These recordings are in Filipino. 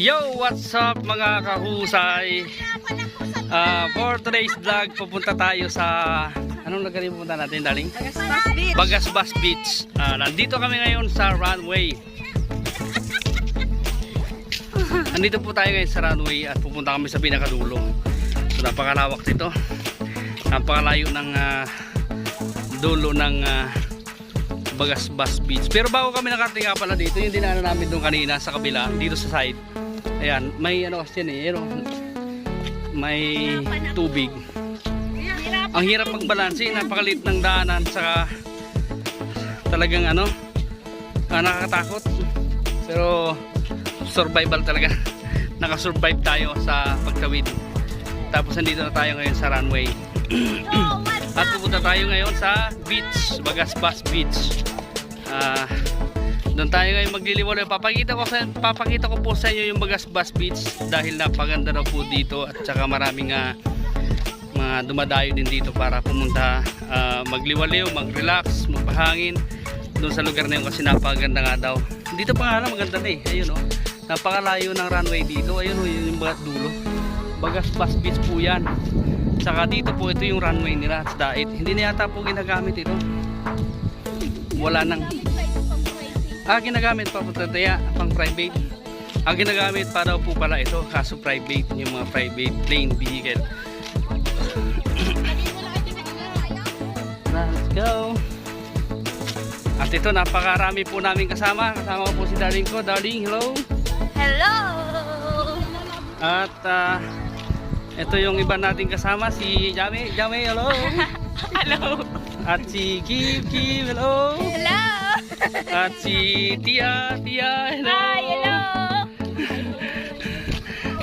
Yo, what's up mga kahusay? For today's vlog, pupunta tayo sa anong lugar yung pupunta natin, darling? Bagasbas Beach. Nandito kami ngayon sa runway. Nandito po tayo ngayon sa runway at pupunta kami sa pinakadulo. So napakalawak nito. Napakalayo ng dulo ng Bagasbas Beach. Pero bago kami nakarating nga pala dito, yung dinaanan namin doon kanina sa kabila, dito sa side. Ayan, may ano kasi yan may tubig. Ang hirap magbalanse, napakalit ng daanan, saka talagang nakakatakot. Pero survival talaga. Nakasurvive tayo sa pagtawid. Tapos nandito na tayo ngayon sa runway. At pupunta tayo ngayon sa beach, Bagasbas Beach. Doon tayo ngayon magliliwala. Papakita ko po sa inyo yung Bagasbas Beach dahil napaganda daw po dito at saka maraming mga dumadayo din dito para pumunta, magliwaliw, mag-relax, magpahangin doon sa lugar na yun kasi napaganda nga daw. Dito pa nga lang maganda na eh. Ayun napakalayo ng runway dito. Ayun yun yung dulo. Bagasbas Beach po yan. Saka dito po ito yung runway nila sa Dait. Hindi na yata po ginagamit ito. Wala nang ginagamit pa po tataya pang private. Ginagamit pa daw po pala ito kaso private, yung mga private plane vehicle. Let's go. At ito napakarami po namin kasama. Kasama ko po si darling ko. Darling, hello. Hello. At ito yung iba nating kasama, si Jame, hello. Hello. At si Kim, hello. Hello. At si Tia, hello. Hi, hello.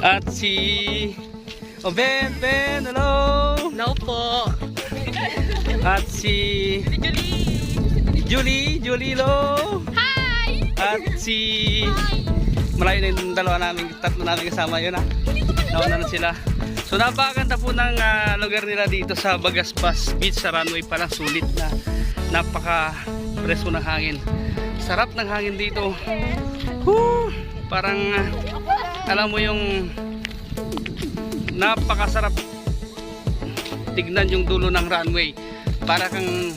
At si Ben, hello. No po. At si Julie, hello. Hi. At si malayo na yung tatlo namin kasama yun nauna na sila. So napakaganda po ng lugar nila dito sa Bagasbas Beach. Sa runway palang sulit na napaka presko ng hangin. Sarap ng hangin dito. Parang alam mo yung napakasarap tignan yung dulo ng runway. Para kang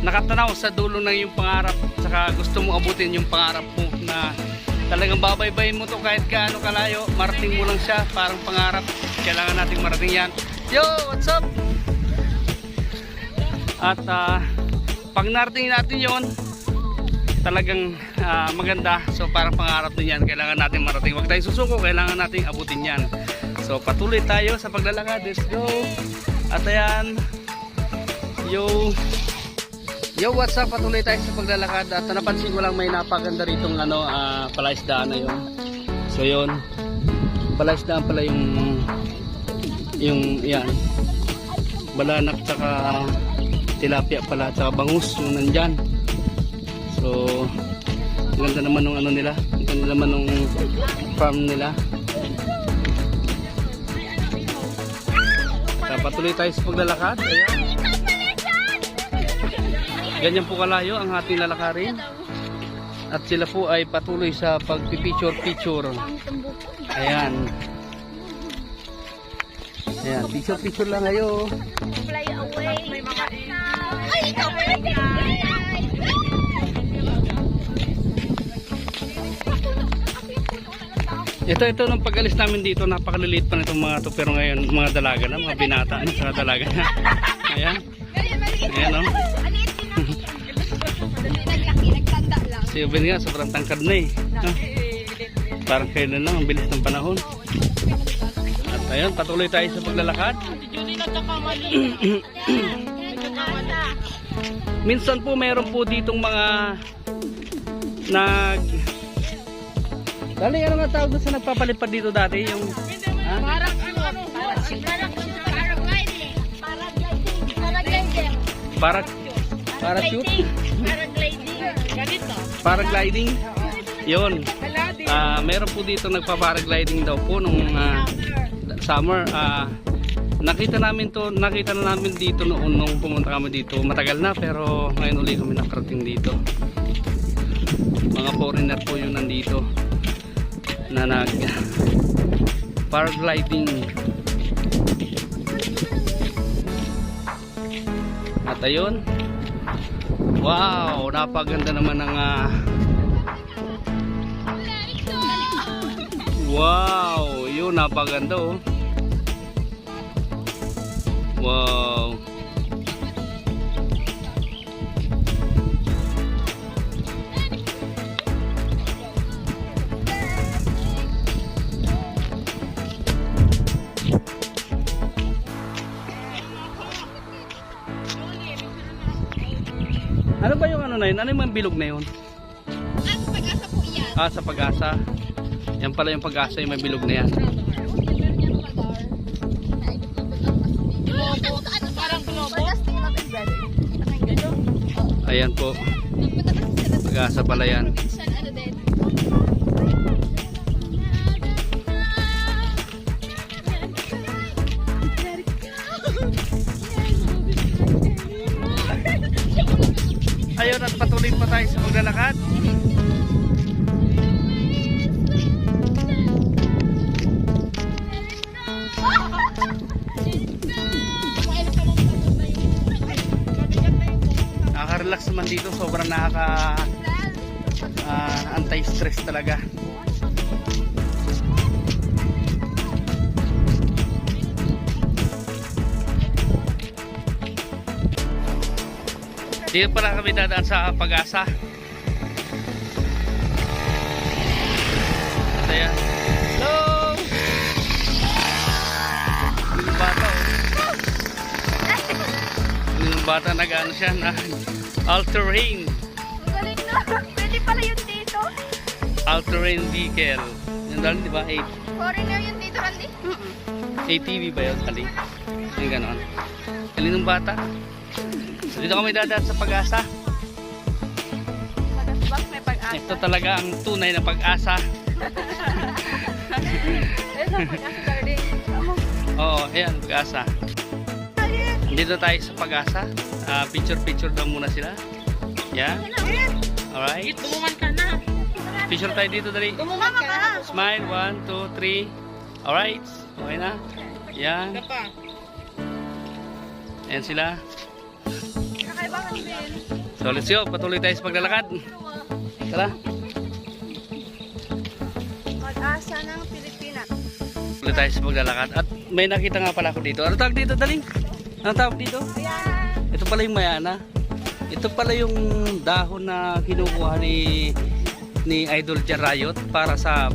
nakatanaw sa dulo ng yung pangarap. Saka gusto mo abutin yung pangarap mo na talagang babaybayin mo to kahit gaano kalayo, marating mo lang siya, parang pangarap. Kailangan nating marating yan. Yo, what's up? At pag narating natin yon, talagang maganda. So parang pangarap din yan, kailangan natin marating. Huwag tayong susuko, kailangan nating abutin yan. So patuloy tayo sa paglalakad. Let's go. At ayan, Yo, what's up? Patuloy tayo sa paglalakad at napansin ko lang may napaganda ritong palaisdaan na yun. So yun, palaisdaan pala yung yan, balanak tsaka tilapia pala tsaka bangus yung nandyan. So ganda naman ng nila, ganda naman ng farm nila. So, patuloy tayo sa paglalakad. Ayan. Ganyan po kalayo ang ating lalakarin. At sila po ay patuloy sa pagpipicture. Ayan. Ayan, picture lang kayo. Fly away. Ito nung pag-alis namin dito, napakaliliit pa nitong mga to, pero ngayon mga dalaga na, mga binata, mga dalaga na. Ayan. Ayan Si Ben nga, sobrang tangkad na eh. Parang kailan lang, ang bilis ng panahon. At ayun, patuloy tayo sa paglalakad. Minsan po meron po ditong mga Dali, ano nga tawag doon sa nagpapalipad dito dati? Yung parachute? Paragliding. Yun. Meron po dito nagpa-paragliding daw po nung summer. Nakita na namin dito noon nung pumunta kami dito. Matagal na pero ngayon uli kami nakarating dito. Mga foreigner po yung nandito na nag paragliding. At ayun, wow, napaganda naman ng wow, yun, napaganda oh. Wow. Ano ba yung ano na yun? Ano yung bilog na yun? Sa Pag-asa po yan. Ah, sa Pag-asa. Yan pala yung Pag-asa, yung may bilog na yan. Parang globo. Ayan po. Pag-asa pala yan. Ano din? Ayun, at patuloy pa tayo sa maglalakad. Nakaka-relax naman dito. Sobrang anti-stress talaga. Dito pala kami dadaan sa Pag-asa. Ayan. Hello! Yung bata oh. Yung bata nag-ano siya na all-terrain. Galing na. Pwede pala yun dito. All-terrain vehicle. Yung dali di ba? Foreigner yun dito, Randy? ATV ba yun? Kali? Yung ganon. Galing ng bata. So, dito kami dadaan sa Pag-asa. Magasbak, may Pag-asa. Ito talaga ang tunay na Pag-asa. Ito, Pag-asa darling. Oo, ayan, Pag-asa. Dito tayo sa Pag-asa. Picture daw muna sila. Yan. Alright. Tumuman ka na. Picture tayo dito, dali. Tumuman ka na. Smile, 1, 2, 3. Alright. Okay na. Yan. Ayan sila. Kakaibangan din. So let's go. Patuloy tayo sa paglalakad. Tara. Pag-asa ng Pilipinas. Patuloy tayo sa paglalakad. At may nakita nga pala ako dito. Ano tawag dito, Daling? Ano tawag dito? Ayan. Ito pala yung mayana. Ito pala yung dahon na kinukuha ni Idol Jarayot para sa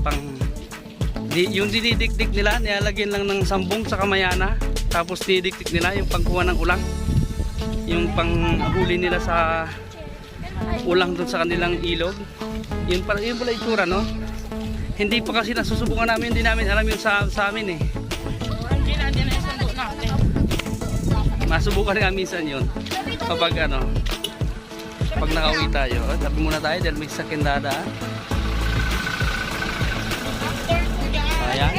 yung dinidikdik nila, nilalagyan lang ng sambong sa kamayana. Tapos dinidikdik nila yung pangkuha ng ulang. Yung panghuli nila sa ulang doon sa kanilang ilog. Yun pala yung itsura, no? Hindi pa kasi nasusubukan namin, hindi namin alam yung sa amin eh. Masubukan nga minsan yun. Kapag pag nakauwi tayo, tabi muna tayo dahil may sakyan dadaan. Ayan.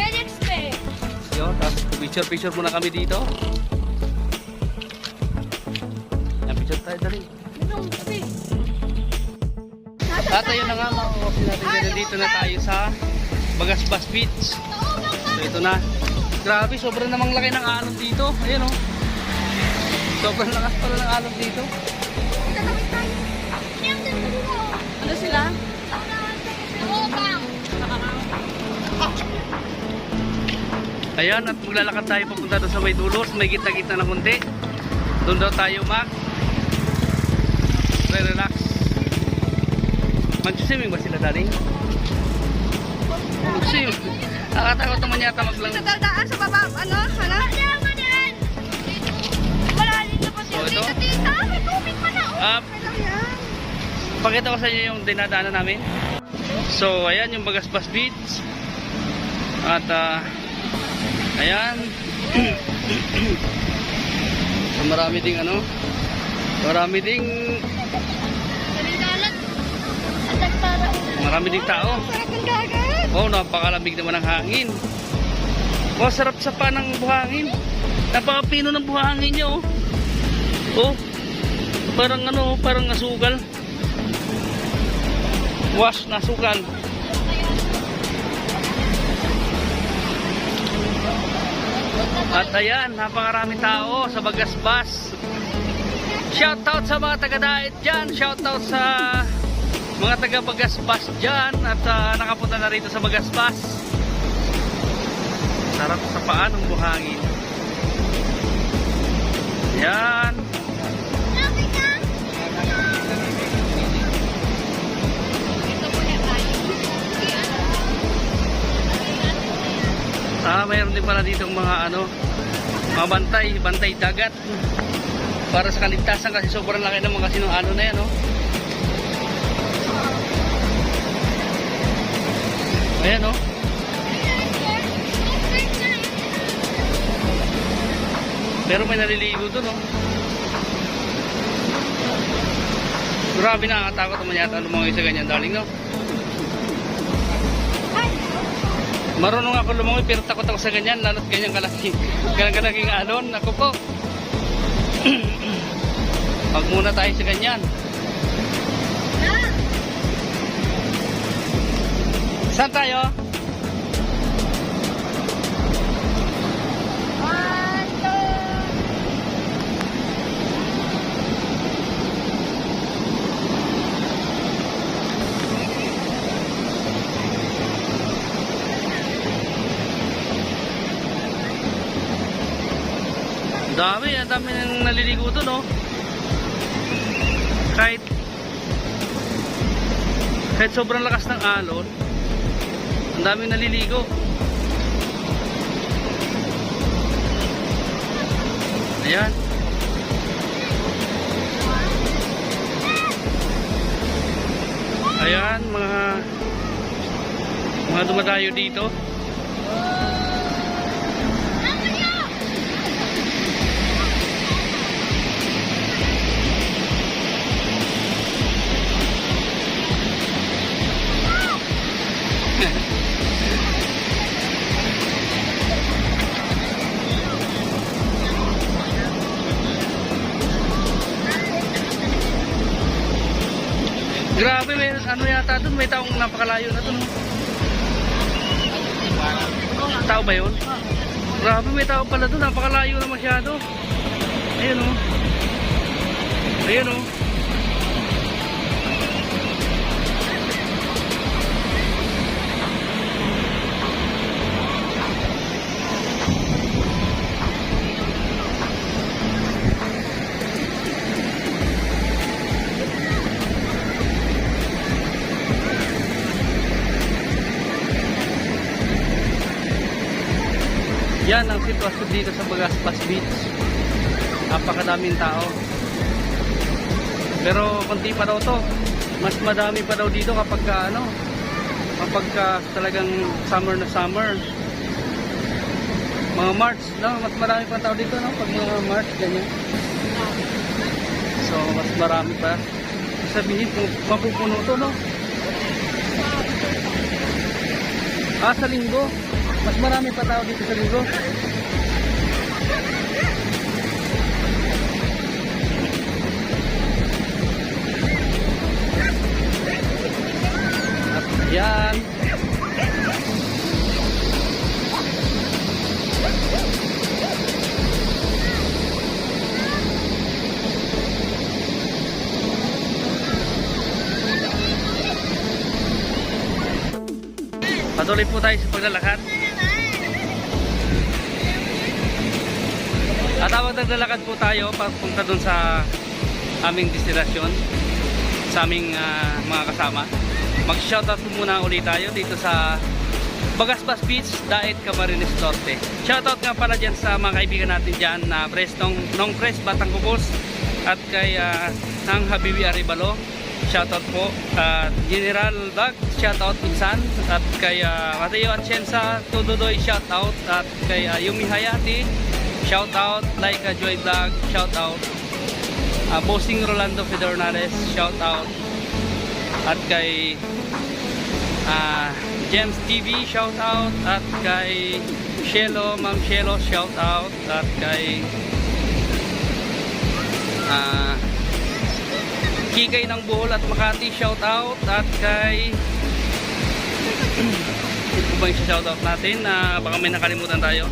So, tapos picture muna kami dito. Ayan, picture tayo dali. At ayun na nga mga kapatid natin, dito na tayo sa Bagasbas Beach. So ito na. Grabe, sobrang namang laki ng alon dito. Ayan o. Sobrang lakas pala ng alon dito. Ano sila? Ayan, at maglalakad tayo papunta doon sa may dulos. May gitna-gitna na kunti. Doon daw tayo relax. Mag-swimming ba sila, Daling? Mag-swimming. Nakatakot naman yata maglang. Nadadaan sa baba, ano? Malalim na po So, ito? Tita, may tubig pa na. Pakita ko sa inyo yung dinadaanan namin. So, ayan yung Bagasbas Beach. At, ayan. So, marami ding marami ding tao. Sarap ng dagat. Oh, napakalamig naman ng hangin. Oh, sarap sa pa ng buhangin. Napakapino ng buhangin niya, oh. Oh, parang parang asugal. wash na sukal. At ayan, napakaraming tao sa Bagasbas. Shoutout sa mga taga-dait dyan. Shoutout sa mga taga-Bagasbas dyan. At nakapunta na rito sa Bagasbas. Sarap sa paan ng buhangin. Ayan. Mayroon din pala dito mga mga bantay dagat para sa kaligtasan kasi sobrang laki naman kasi ng na yan, ayan, pero may naliligo doon, grabe, nakakatakot naman yata lumangoy sa ganyan, darling, Marunong ako lumangoy pero takot ako sa ganyan, lalo't ganyan kalaking alon. Ako po. Pag muna tayo sa ganyan. Saan tayo? Ang dami nang naliligo doon, kahit sobrang lakas ng alon, ang dami naliligo. Ayan. Ayan, mga dumadayo dito. Grabe, may yata doon, may taong napakalayo na doon. Tao ba yun? Grabe, may tao pala doon, napakalayo na masyado. Ayun, ayun, Yan ang sitwasyon dito sa Bagasbas Beach. Napakadaming tao. Pero konti pa daw to. Mas madami pa daw dito kapag talagang summer na summer. Mga March, mas marami pa tao dito, pag mga March ganyan. So mas marami pa. Sabihin kung mapupuno to, sa linggo. Mas marami pa tao dito sa linggo. At yan. Patuloy po tayo sa paglalakad. At habang naglalakad po tayo papunta dun sa aming destinasyon, sa aming mga kasama, mag-shoutout po muna ulit tayo dito sa Bagasbas Beach, Dait, Camarines Norte. Shoutout nga pala dyan sa mga kaibigan natin dyan na Nong Pres, Batang Kubos, at kay Nang Habibi Aribalo. Shoutout po. General Bag, shoutout Insan. At kay Mateo Atienza, Tududoy, shoutout. At kay Yumi Hayati, shoutout. Laika Joy Vlog, shoutout. Bossing Rolando Fedornales, shoutout. At kay Gems TV, shoutout. At kay Shelo, Ma'am Shelo, shoutout. At kay Kikay ng Bohol at Makati, shout out. At kay ito ba yung shout out natin na baka may nakalimutan tayo.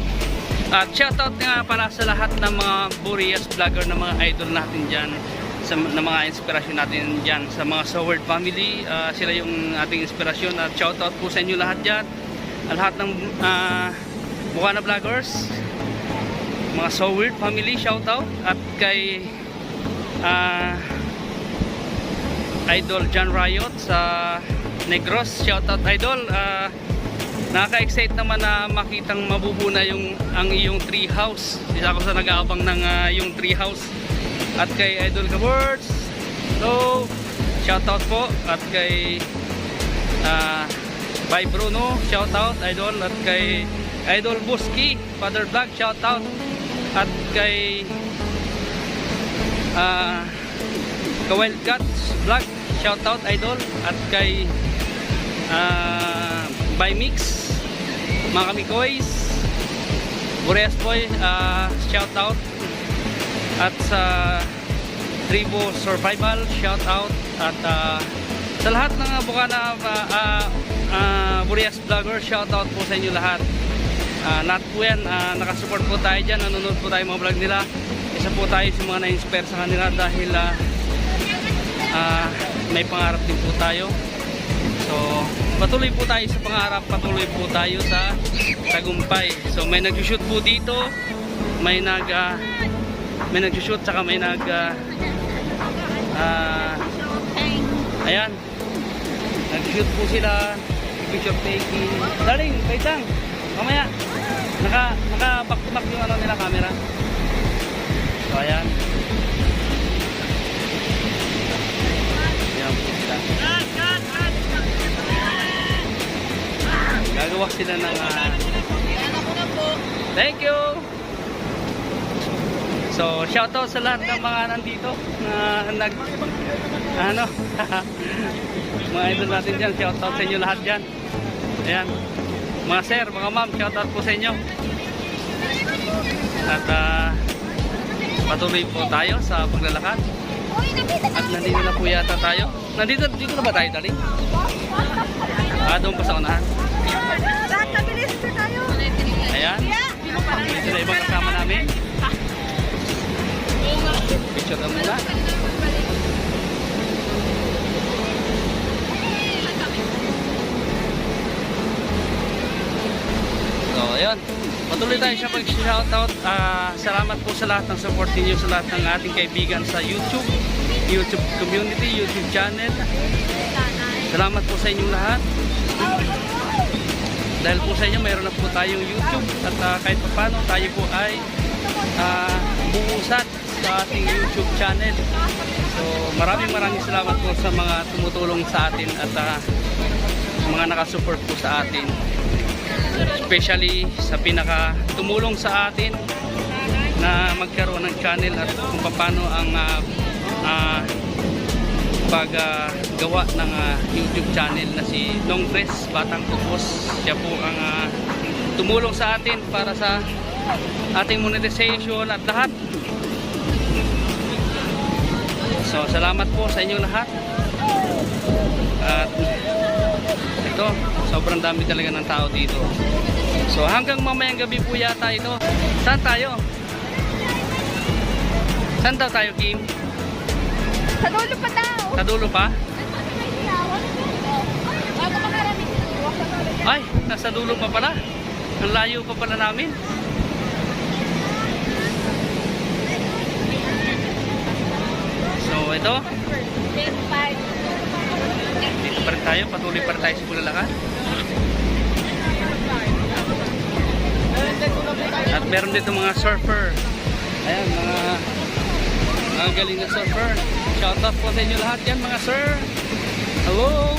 At shout out nga para sa lahat ng mga Burias vlogger na mga idol natin dyan, sa na mga inspirasyon natin dyan, sa mga Soward family. Sila yung ating inspirasyon. At shout out po sa inyo lahat dyan, lahat ng Bukana vloggers, mga Soward family, shout out. At kay Idol John Riot sa Negros, shout out Idol. Nakaka-excite naman na makitang mabubuo na ang iyong tree house. Isa ako sa nag-aabang ng yung tree house. At kay Idol Kawords, so shout out po. At kay Bye Bruno, shout out Idol. At kay Idol Buski, Father Vlog, shout out. At kay Wild Cats Vlog, shout out Idol. At kay By Mix, mga kamikoys, Burias Boy, shout out. At sa Tribo Survival, shout out. At sa lahat ng Bukana Burias vlogger, shout out po sa inyo lahat. Lahat po yan, nakasupport po tayo dyan, nanonood po tayo mga vlog nila. Isa po tayo sa mga na-inspire sa kanila dahil may pangarap din po tayo. So patuloy po tayo sa pangarap, patuloy po tayo sa tagumpay. So may nag-shoot po dito, may nag-shoot, saka may ayan, nag-shoot po sila, picture taking. Darling, wait lang, mamaya naka back to back yung ano nila, camera. So ayan, ayan po sila. Gagawa sila ng thank you. So shoutout sa lahat ng mga nandito na mga idol natin dyan, shoutout sa inyo lahat dyan. Ayan, mga sir, mga ma'am, shoutout po sa inyo. At patuloy po tayo sa paglalakad. At nandito na po yata tayo. Dito na ba tayo, Dali? Doon pa sa unahan. Ayan, ito na ibang kasama namin. Picture na muna. So ayun, patuloy tayo siya mag-shoutout. Salamat po sa lahat ng support niyo, sa lahat ng ating kaibigan sa YouTube community, YouTube channel. Salamat po sa inyong lahat. Dahil po sa inyo, mayroon na po tayong YouTube. At kahit pa paano, tayo po ay buusat sa ating YouTube channel. So maraming salamat po sa mga tumutulong sa atin at mga nakasupport po sa atin. Especially sa pinaka tumulong sa atin na magkaroon ng channel at kung paano ang paggawa ng YouTube channel na si Nongres Batang Kupos. Siya po ang tumulong sa atin para sa ating monetization at lahat. So salamat po sa inyo lahat. At ito, sobrang dami talaga ng tao dito. So hanggang mamayang gabi po yata ito. Saan tayo? Saan daw tayo, Kim? Sa dulo pa daw. Sa dulo pa? Ay, nasa dulo pa pala. Ang layo pa pala namin. So ito, dito pa rin tayo, patuloy pa rin tayo sa paglalakad. At meron dito mga surfer. Ayan, mga galing na surfer. Shoutout po sa inyo lahat yan, mga sir. Hello.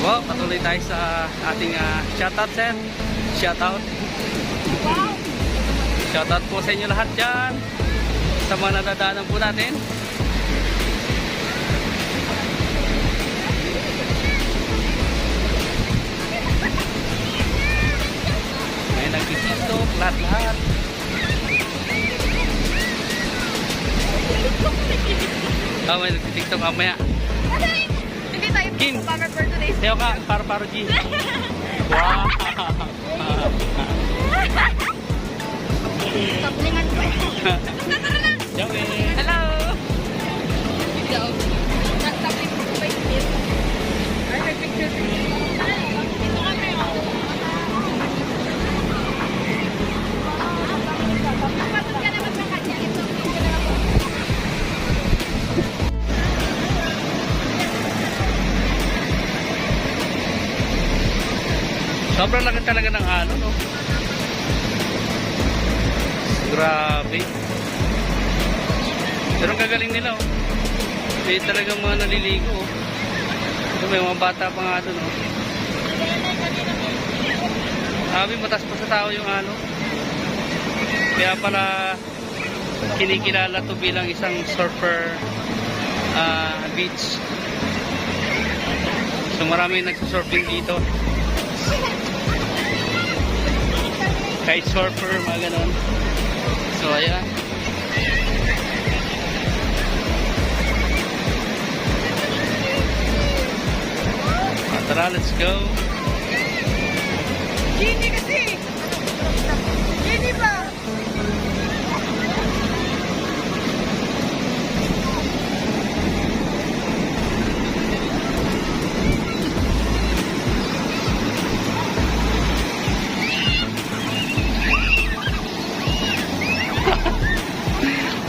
Wow, patuloy tayo sa ating shoutout set. Shoutout. Shoutout po sa inyo lahat dyan, sa mga nadadaanan po natin. May nag-tiktok mamaya. Hindi tayo Kim. cover for today's Sayo ka, paro-paro G. Wow! Taplingan ko. Joey! Hello! Ikaw. Tapling ko ba yung kiss? Ay, may picture. Dito kami, oh. Kapatid ka naman sa kanya. Ito, ito na ako. Sobrang laki talaga ng ano, no? Grabe. Pero ang gagaling nila, oh. May talagang mga naliligo, oh. Ito, may mga bata pa nga doon, oh. Sabi, matas pa sa tao yung ano. Kaya pala, kinikilala to bilang isang surfer beach. So marami nagsusurfing dito. Kite surfer, mga ganon. So ayan. Tara, let's go. Gini kasi! Gini ba?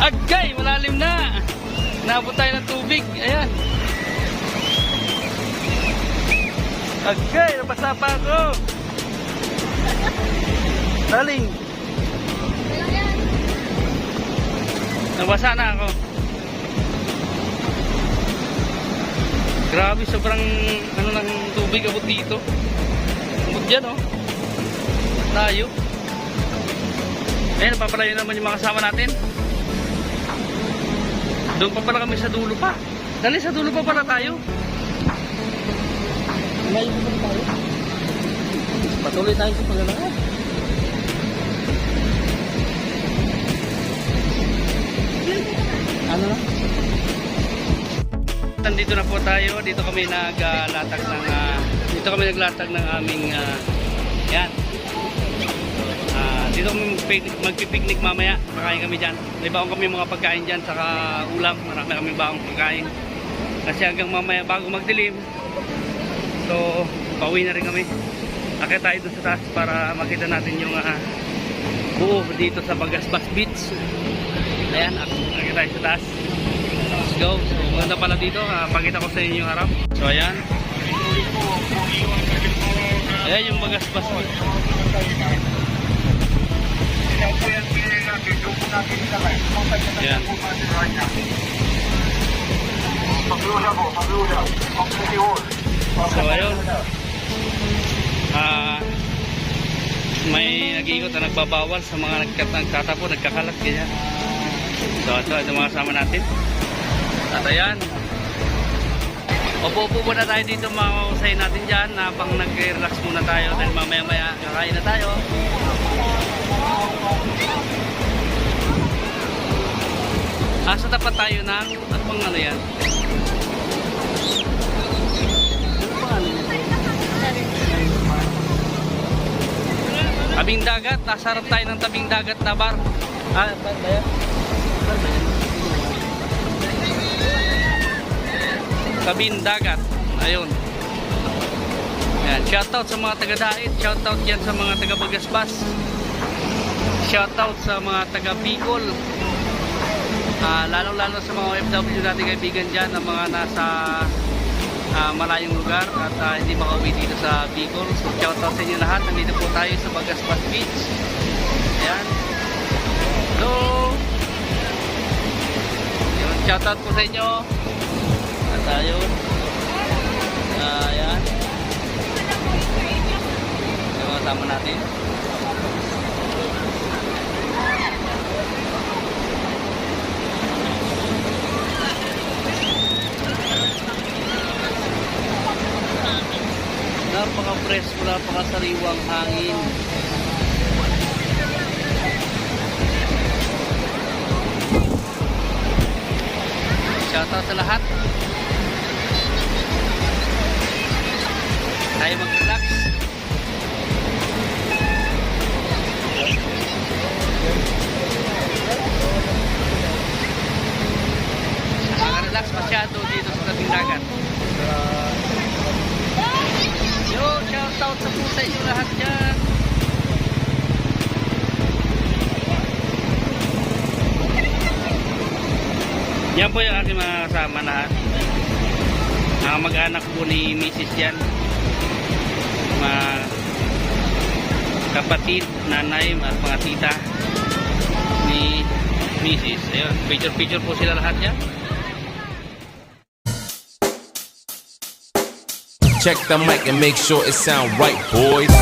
Agay, malalim na. Naabot tayo ng tubig. Ayan. Agay, nabasa pa ako. Daling. Nabasa na ako. Grabe, sobrang ano ng tubig abot dito. Abot dyan, oh. Tayo. Ayan, napapalayo naman yung mga kasama natin. Doon pa pala kami sa dulo pa. Dali, sa dulo pa pala tayo. Malayo pa pala tayo. Patuloy tayo sa paglalakad. Ano na? Nandito na po tayo. Dito kami naglatag ng aming yan. Dito kami magpipiknik mamaya. Makain kami dyan. May baong kami mga pagkain dyan. Saka ulam. Marami kami baong pagkain. Kasi hanggang mamaya bago magdilim. So, pauwi na rin kami. Akit tayo doon sa taas para makita natin yung buo dito sa Bagasbas Beach. Ayan, akit tayo sa taas. Let's go. So, maganda pala dito. Pakita ko sa inyo yung harap. So, ayan. Ayan yung Bagasbas Beach. Ayan. So ayun, may nag-iikot na nagbabawal sa mga nagtatapo, nagkakalat ganyan. So ito mga kasama natin. At ayan, upo-upo muna tayo dito, makausay natin dyan habang nag-relax muna tayo dahil mamaya-maya kakain na tayo. Sa tapat tayo ng at pang ano yan? Tabing dagat, nasa harap tayo ng tabing dagat na bar. Ba yan? Tabing dagat. Ayun. Ayan, shoutout sa mga taga-Dait, shoutout yan sa mga taga-Bagasbas. Shoutout sa mga taga-Bicol. Lalong-lalo sa mga OFW natin kaibigan dyan, ang mga nasa malayong lugar at hindi makauwi dito sa Bicol. So shoutout sa inyo lahat. Nandito po tayo sa Bagasbas Beach. Ayan. Hello. Ayan, shoutout po sa inyo. At ayun. Ayan. Yung mga tama natin. Napaka-fresh, napaka-sariwang hangin. Shoutout sa lahat. Tayo mag-relax. Nakaka-relax masyado dito sa tabing dagat. Yo, shoutout sa pusa inyo lahat dyan. Yan po yung aking mga kasama lahat. Mga mag-anak po ni Mrs. yan. Mga kapatid, nanay, mga tita ni Mrs. Ayun, picture po sila lahat yan. Check the mic and make sure it sound right, boys.